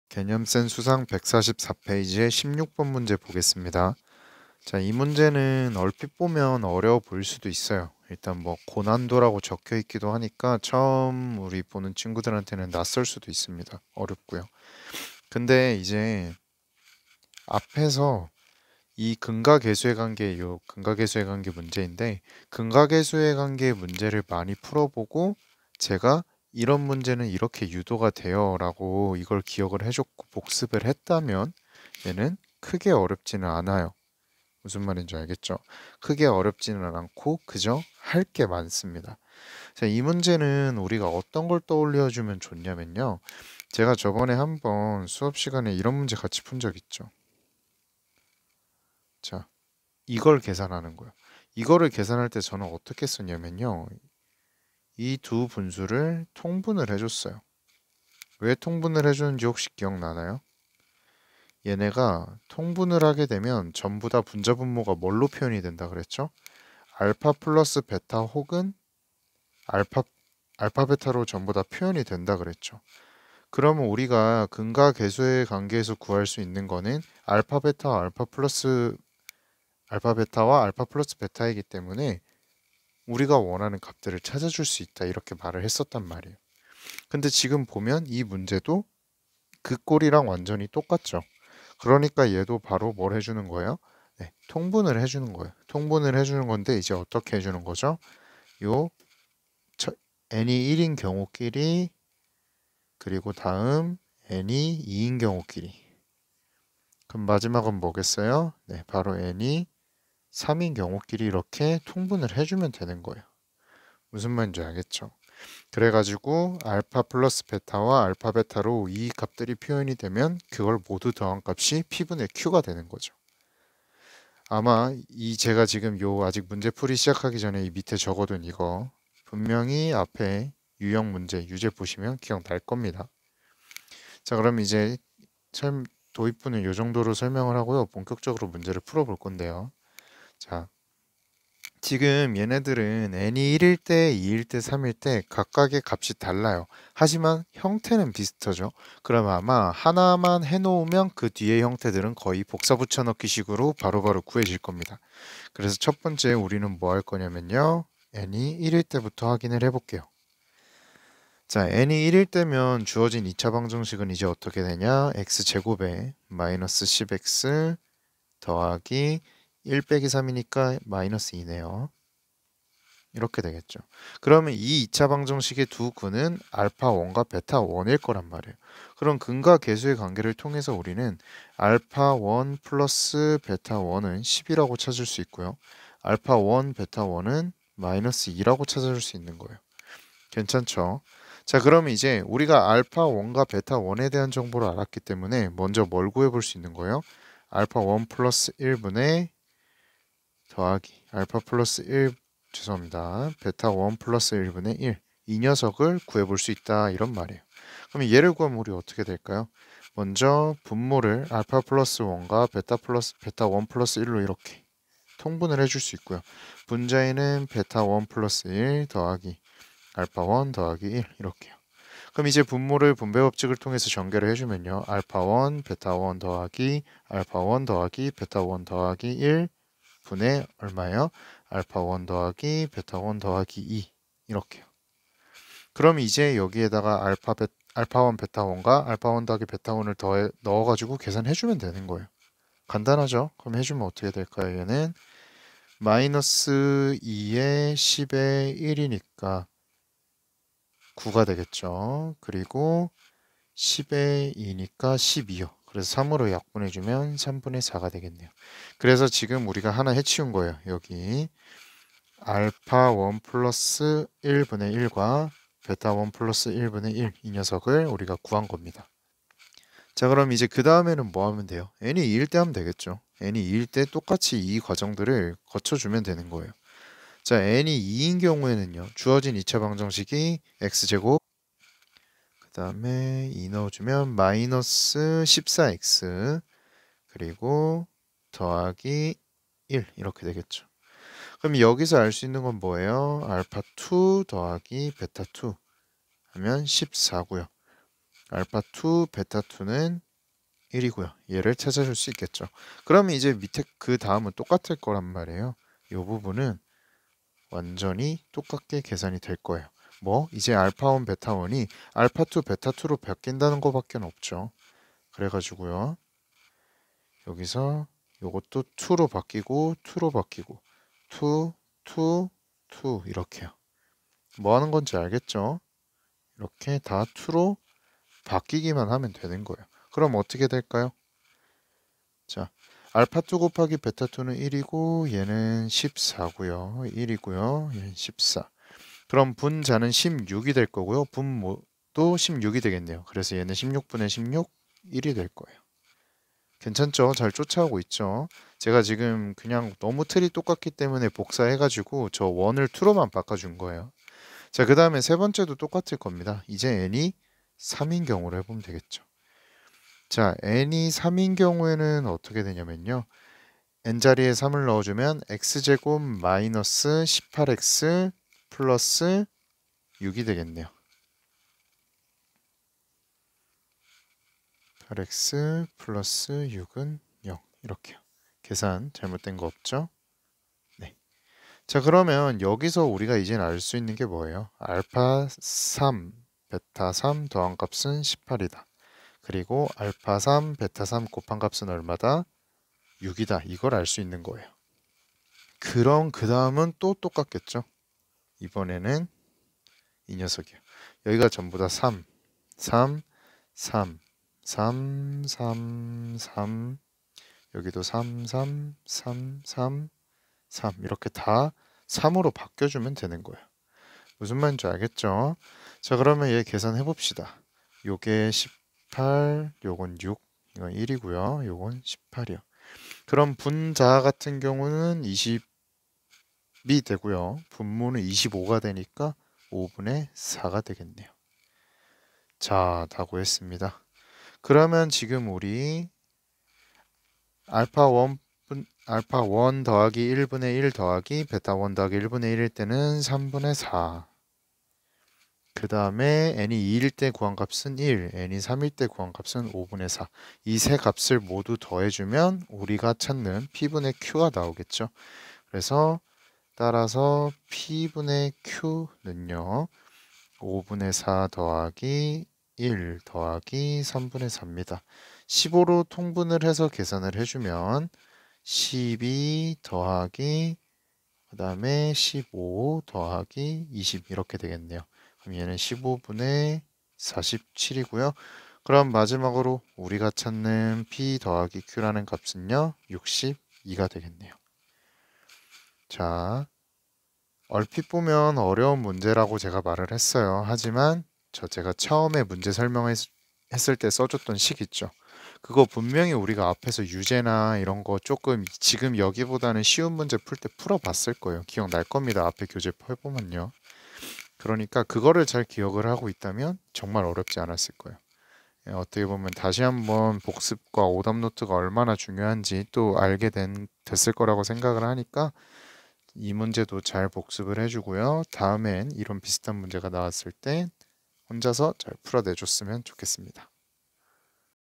개념센 수상 144페이지의 16번 문제 보겠습니다. 자, 이 문제는 얼핏 보면 어려워 보일 수도 있어요. 일단 뭐 고난도라고 적혀 있기도 하니까 처음 우리 보는 친구들한테는 낯설 수도 있습니다. 어렵고요. 근데 이제 앞에서 이 근과계수의 관계, 요 근과계수의 관계 문제인데 근과계수의 관계 문제를 많이 풀어보고 제가 이런 문제는 이렇게 유도가 돼요라고 이걸 기억을 해줬고 복습을 했다면 얘는 크게 어렵지는 않아요. 무슨 말인지 알겠죠? 크게 어렵지는 않고 그저 할 게 많습니다. 자, 이 문제는 우리가 어떤 걸 떠올려 주면 좋냐면요. 제가 저번에 한번 수업 시간에 이런 문제 같이 푼 적 있죠. 자, 이걸 계산하는 거예요. 이거를 계산할 때 저는 어떻게 썼냐면요. 이 두 분수를 통분을 해줬어요. 왜 통분을 해주는지 혹시 기억나나요? 얘네가 통분을 하게 되면 전부 다 분자 분모가 뭘로 표현이 된다 그랬죠? 알파 플러스 베타 혹은 알파, 알파 베타로 전부 다 표현이 된다 그랬죠. 그러면 우리가 근과 계수의 관계에서 구할 수 있는 거는 알파 베타와 알파 플러스 베타이기 때문에 우리가 원하는 값들을 찾아줄 수 있다 이렇게 말을 했었단 말이에요. 근데 지금 보면 이 문제도 그 꼴이랑 완전히 똑같죠. 그러니까 얘도 바로 뭘 해주는 거예요? 네, 통분을 해주는 거예요. 통분을 해주는 건데 이제 어떻게 해주는 거죠? 요 n이 1인 경우끼리 그리고 다음 n이 2인 경우끼리 그럼 마지막은 뭐겠어요? 네, 바로 n이 3인 경우끼리 이렇게 통분을 해주면 되는 거예요. 무슨 말인지 알겠죠? 그래가지고 알파 플러스 베타와 알파 베타로 이 값들이 표현이 되면 그걸 모두 더한 값이 P분의 Q가 되는 거죠. 아마 이 제가 지금 요 아직 문제풀이 시작하기 전에 이 밑에 적어둔 이거 분명히 앞에 유형 문제 유제 보시면 기억날 겁니다. 자, 그럼 이제 도입부는 요 정도로 설명을 하고요. 본격적으로 문제를 풀어볼 건데요. 자, 지금 얘네들은 n이 1일 때, 2일 때, 3일 때 각각의 값이 달라요. 하지만 형태는 비슷하죠. 그럼 아마 하나만 해놓으면 그 뒤의 형태들은 거의 복사 붙여넣기 식으로 바로바로 구해질 겁니다. 그래서 첫 번째 우리는 뭐 할 거냐면요. n이 1일 때부터 확인을 해볼게요. 자, n이 1일 때면 주어진 2차 방정식은 이제 어떻게 되냐? x제곱에 마이너스 10x 더하기 1 빼기 3이니까 마이너스 2네요. 이렇게 되겠죠. 그러면 이 2차 방정식의 두 근은 알파 1과 베타 1일 거란 말이에요. 그럼 근과 계수의 관계를 통해서 우리는 알파 1 플러스 베타 1은 10이라고 찾을 수 있고요. 알파 1, 베타 1은 마이너스 2라고 찾아줄 수 있는 거예요. 괜찮죠? 자, 그러면 이제 우리가 알파 1과 베타 1에 대한 정보를 알았기 때문에 먼저 뭘 구해볼 수 있는 거예요? 알파 1 플러스 1분의 더하기 알파 플러스 1 죄송합니다. 베타 1 플러스 1분의 1 이 녀석을 구해볼 수 있다 이런 말이에요. 그럼 얘를 구하면 우리 어떻게 될까요? 먼저 분모를 알파 플러스 1과 베타 1 플러스 1로 이렇게 통분을 해줄 수 있고요. 분자에는 베타 1 플러스 1 더하기 알파 1 더하기 1 이렇게요. 그럼 이제 분모를 분배 법칙을 통해서 전개를 해주면요. 알파 1 베타 1 더하기 알파 1 더하기 베타 1 더하기 1 분의 얼마예요? 알파 1 더하기 베타 1 더하기 2 이렇게요. 그럼 이제 여기에다가 알파 1 베타 1과 알파 1 더하기 베타 1을 더해 넣어가지고 계산해주면 되는 거예요. 간단하죠? 그럼 해주면 어떻게 될까요? 얘는 마이너스 2에 10에 1이니까 9가 되겠죠. 그리고 10에 2니까 12요. 그래서 3으로 약분해주면 3분의 4가 되겠네요. 그래서 지금 우리가 하나 해치운 거예요. 여기 알파 1 플러스 1분의 1과 베타 1 플러스 1분의 1 이 녀석을 우리가 구한 겁니다. 자, 그럼 이제 그 다음에는 뭐 하면 돼요? n이 2일 때 하면 되겠죠. n이 2일 때 똑같이 이 과정들을 거쳐주면 되는 거예요. 자, n이 2인 경우에는요. 주어진 2차 방정식이 x제곱 그 다음에 2 넣어주면 마이너스 14x 그리고 더하기 1 이렇게 되겠죠. 그럼 여기서 알 수 있는 건 뭐예요? 알파 2 더하기 베타 2 하면 14고요. 알파 2, 베타 2는 1이고요. 얘를 찾아줄 수 있겠죠. 그러면 이제 밑에 그 다음은 똑같을 거란 말이에요. 이 부분은 완전히 똑같게 계산이 될 거예요. 뭐 이제 알파 1, 베타 1이 알파 2, 베타 2로 바뀐다는 거밖에 없죠. 그래가지고요. 여기서 요것도 2로 바뀌고 2로 바뀌고 2, 2, 2 이렇게요. 뭐 하는 건지 알겠죠? 이렇게 다 2로 바뀌기만 하면 되는 거예요. 그럼 어떻게 될까요? 자, 알파 2 곱하기 베타 2는 1이고 얘는 14고요. 1이고요. 얘는 14. 그럼 분자는 16이 될 거고요. 분모도 16이 되겠네요. 그래서 얘는 16분의 16, 1이 될 거예요. 괜찮죠? 잘 쫓아오고 있죠? 제가 지금 그냥 너무 틀이 똑같기 때문에 복사해가지고 저 원을 2로만 바꿔준 거예요. 자, 그 다음에 세 번째도 똑같을 겁니다. 이제 n이 3인 경우로 해보면 되겠죠. 자, n이 3인 경우에는 어떻게 되냐면요. n자리에 3을 넣어주면 x제곱 마이너스 18x 플러스 6이 되겠네요. 8x 플러스 6은 0 이렇게요. 계산 잘못된 거 없죠? 네. 자, 그러면 여기서 우리가 이제는 알 수 있는 게 뭐예요? 알파 3, 베타 3 더한 값은 18이다. 그리고 알파 3, 베타 3 곱한 값은 얼마다? 6이다. 이걸 알 수 있는 거예요. 그럼 그 다음은 또 똑같겠죠? 이번에는 이 녀석이요. 여기가 전부 다 3, 3, 3, 3, 3, 3, 여기도 3, 3, 3, 3, 3 이렇게 다 3으로 바뀌어주면 되는 거예요. 무슨 말인지 알겠죠? 자, 그러면 얘 계산해 봅시다. 요게 18, 요건 6, 이건 1이고요. 요건 18이요. 그럼 분자 같은 경우는 20이 되고요. 분모는 25가 되니까 5분의 4가 되겠네요. 자, 다 구했습니다. 그러면 지금 우리 알파 1 더하기 1분의 1 더하기 베타 1 더하기 1분의 1일 때는 3분의 4. 그 다음에 n이 2일 때 구한 값은 1, n이 3일 때 구한 값은 5분의 4. 이 세 값을 모두 더해주면 우리가 찾는 p분의 q가 나오겠죠. 그래서 따라서 p분의 q는요. 5분의 4 더하기 1 더하기 3분의 4입니다. 15로 통분을 해서 계산을 해주면 12 더하기 그 다음에 15 더하기 20 이렇게 되겠네요. 그럼 얘는 15분의 47이고요. 그럼 마지막으로 우리가 찾는 P 더하기 Q라는 값은요. 62가 되겠네요. 자, 얼핏 보면 어려운 문제라고 제가 말을 했어요. 하지만 제가 처음에 문제 설명했을 때 써줬던 식 있죠. 그거 분명히 우리가 앞에서 유제나 이런 거 조금 지금 여기보다는 쉬운 문제 풀 때 풀어봤을 거예요. 기억날 겁니다. 앞에 교재 해보면요. 그러니까 그거를 잘 기억을 하고 있다면 정말 어렵지 않았을 거예요. 어떻게 보면 다시 한번 복습과 오답 노트가 얼마나 중요한지 또 알게 됐을 거라고 생각을 하니까 이 문제도 잘 복습을 해주고요. 다음엔 이런 비슷한 문제가 나왔을 때 혼자서 잘 풀어내줬으면 좋겠습니다.